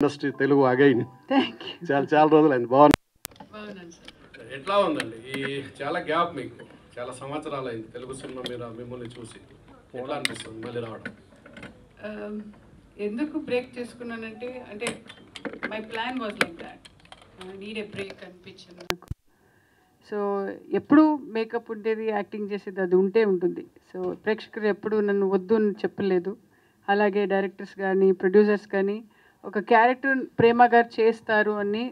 Industry Telugu again thank you. చాలా రోజులైంది. బాగున్నాను సార్. ఎట్లా ఉందండి ఈ చాలా గ్యాప్ మీకు చాలా సంవత్సరాలు అయింది తెలుగు సినిమా మీద మిమ్మల్ని చూసి ఎట్లా అనిపిస్తుంది మళ్ళీ రావడం? ఎందుకు బ్రేక్ చేసుకున్నానంటే my plan was like that, need a break అనిపించింది నాకు. సో ఎప్పుడు మేకప్ ఉండేది, యాక్టింగ్ చేసేది అది ఉంటుంది. సో ప్రేక్షకులు ఎప్పుడు నన్ను వద్దు అని చెప్పలేదు. అలాగే డైరెక్టర్స్ కానీ ప్రొడ్యూసర్స్ కానీ ఒక క్యారెక్టర్ ప్రేమ గారు చేస్తారు అని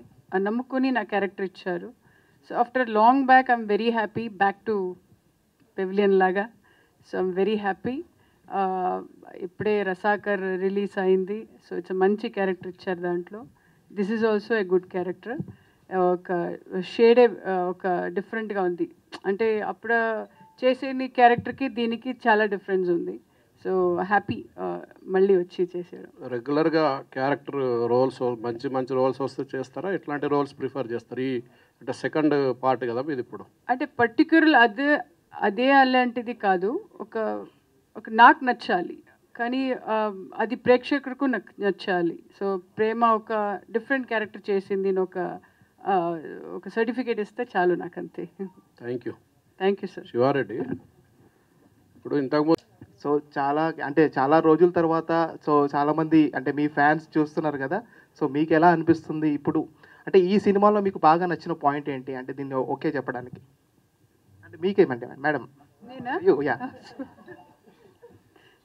నమ్ముకొని నా క్యారెక్టర్ ఇచ్చారు. So after long back I'm very happy back to pavilion లాగా. So I'm very happy. ఇప్పుడే రసాకర్ రిలీజ్ అయింది. సో ఇట్స్ మంచి క్యారెక్టర్ ఇచ్చారు దాంట్లో. This is also a good character. ఒక షేడే ఒక డిఫరెంట్గా ఉంది. అంటే అప్పుడు చేసే క్యారెక్టర్కి దీనికి చాలా డిఫరెన్స్ ఉంది. సో హ్యాపీ మళ్ళీ వచ్చి చేసాడు. రెగ్యులర్గా క్యారెక్టర్ రోల్స్ మంచి మంచి రోల్స్ వస్తే చేస్తారా? ఎట్లాంటి రోల్స్ ప్రిఫర్ చేస్తారు? ఈ అంటే సెకండ్ పార్ట్ కదా ఇది ఇప్పుడు. అంటే పర్టిక్యులర్ అదే అలాంటిది కాదు. ఒక నాకు నచ్చాలి కానీ అది ప్రేక్షకులకు నచ్చాలి. సో ప్రేమ ఒక డిఫరెంట్ క్యారెక్టర్ చేసింది. నేను ఒక సర్టిఫికేట్ ఇస్తే చాలు నాకు, అంతే. Thank you sir. శివారెడ్డి, ఇప్పుడు ఇంతకుముందు సో చాలా రోజుల తర్వాత చాలామంది అంటే మీ ఫ్యాన్స్ చూస్తున్నారు కదా, సో మీకు ఎలా అనిపిస్తుంది ఇప్పుడు? అంటే ఈ సినిమాలో మీకు బాగా నచ్చిన పాయింట్ ఏంటి? అంటే దీన్ని ఓకే చెప్పడానికి అంటే మీకేమంటే మేడం? నేనా?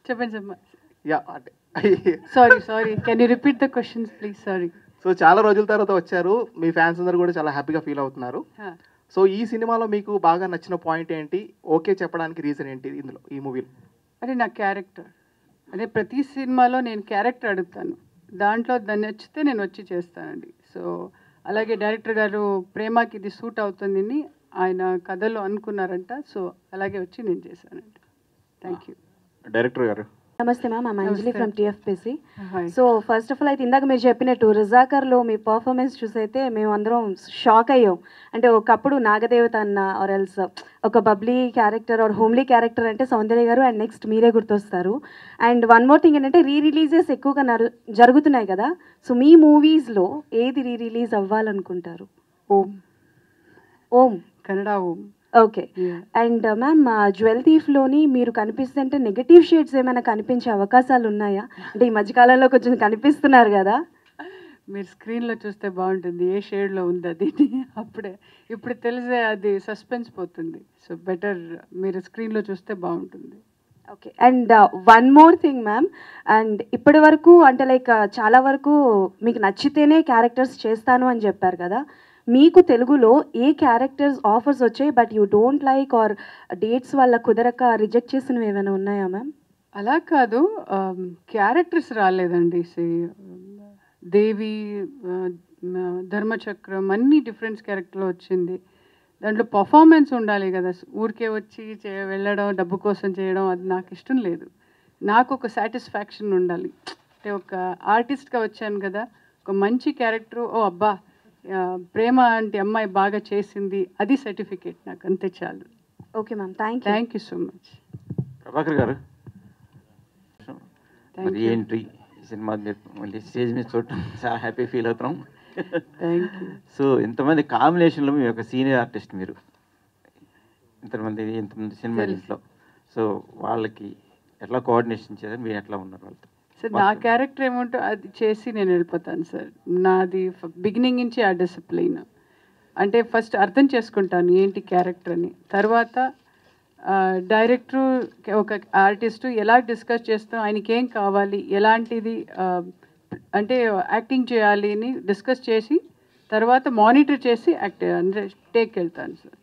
చెప్పండి సార్. యా అంటే sorry can you repeat the questions please? Sorry. So చాలా రోజుల తర్వాత వచ్చారు, మీ ఫ్యాన్స్ అందరూ కూడా చాలా హ్యాపీగా ఫీల్ అవుతున్నారు. సో ఈ సినిమాలో మీకు బాగా నచ్చిన పాయింట్ ఏంటి? ఓకే చెప్పడానికి రీజన్ ఏంటి ఇందులో, ఈ మూవీలో? అంటే నా క్యారెక్టర్, అంటే ప్రతి సినిమాలో నేను క్యారెక్టర్ అడుగుతాను, దాంట్లో దాన్ని నచ్చితే నేను వచ్చి చేస్తానండి. సో అలాగే డైరెక్టర్ గారు ప్రేమకి ఇది సూట్ అవుతుందని ఆయన కథలో అనుకున్నారంట. సో అలాగే వచ్చి నేను చేశానండి. Thank you. డైరెక్టర్ గారు నమస్తే ma'am, I'm Anjali from TFPC. Hi. So first of all అయితే ఇందాక మీరు చెప్పినట్టు రజాకర్లో మీ పర్ఫార్మెన్స్ చూసైతే మేము అందరం షాక్ అయ్యాం. అంటే ఒకప్పుడు నాగదేవత అన్న ఆర్ ఎల్స్ ఒక bubbly character or homely character అంటే సౌందర్య గారు, అండ్ నెక్స్ట్ మీరే గుర్తొస్తారు. అండ్ వన్ మోర్ థింగ్ ఏంటంటే రిలీజెస్ ఎక్కువగా జరుగుతున్నాయి కదా, సో మీ మూవీస్లో ఏది రిలీజ్ అవ్వాలనుకుంటారు? Om Kannada Om. Okay. And ma'am jewel థీఫ్లోని మీరు కనిపిస్తుంటే నెగటివ్ షేడ్స్ ఏమైనా కనిపించే అవకాశాలు ఉన్నాయా? అంటే ఈ మధ్యకాలంలో కొంచెం కనిపిస్తున్నారు కదా. మీరు స్క్రీన్లో చూస్తే బాగుంటుంది ఏ షేడ్లో ఉంది అది. ఇప్పుడు తెలిసే అది సస్పెన్స్ పోతుంది. సో బెటర్ మీరు స్క్రీన్లో చూస్తే బాగుంటుంది. Okay. And one more thing ma'am, and ఇప్పటి వరకు అంటే లైక్ చాలా వరకు మీకు నచ్చితేనే క్యారెక్టర్స్ చేస్తాను అని చెప్పారు కదా, మీకు తెలుగులో ఏ క్యారెక్టర్స్ ఆఫర్స్ వచ్చాయి but you don't like or dates వల్ల కుదరక రిజెక్ట్ చేసినవి ఏమైనా ఉన్నాయా మ్యామ్? అలా కాదు, క్యారెక్టర్స్ రాలేదండి. దేవి, ధర్మచక్రం అన్ని డిఫరెంట్ క్యారెక్టర్లో వచ్చింది. దాంట్లో పర్ఫార్మెన్స్ ఉండాలి కదా. ఊరికే వచ్చి వెళ్ళడం, డబ్బు కోసం చేయడం అది నాకు ఇష్టం లేదు. నాకు ఒక సాటిస్ఫాక్షన్ ఉండాలి. అంటే ఒక ఆర్టిస్ట్గా వచ్చాను కదా, ఒక మంచి క్యారెక్టర్, ఓ అబ్బా ప్రేమ అంటే అమ్మాయి బాగా చేసింది, అది సర్టిఫికేట్ నాకు, అంతే చాలు. Okay ma'am, thank you so much. Prabhakar గారు, మరి ఏంటి సినిమా మళ్ళీ స్టేజ్ మీద చూడటం చాలా హ్యాపీ ఫీల్ అవుతున్నాం. Thank you. సో ఇంతమంది కాంబినేషన్లో మీ యొక్క సీనియర్ ఆర్టిస్ట్ మీరు, ఇంతమంది సినిమాలో, సో వాళ్ళకి ఎట్లా కోఆర్డినేషన్ చేయాలి, మీరు ఎట్లా ఉన్నారు వాళ్ళతో? సార్ నా క్యారెక్టర్ ఏమంటో అది చేసి నేను వెళ్ళిపోతాను సార్. నాది బిగినింగ్ నుంచి ఆ డిసిప్లిన్. అంటే ఫస్ట్ అర్థం చేసుకుంటాను ఏంటి క్యారెక్టర్ అని, తర్వాత డైరెక్టరు ఒక ఆర్టిస్టు ఎలా డిస్కస్ చేస్తాం, ఆయనకి ఏం కావాలి, ఎలాంటిది అంటే యాక్టింగ్ చేయాలి అని డిస్కస్ చేసి తర్వాత మానిటర్ చేసి టేక్ వెళ్తాను సార్.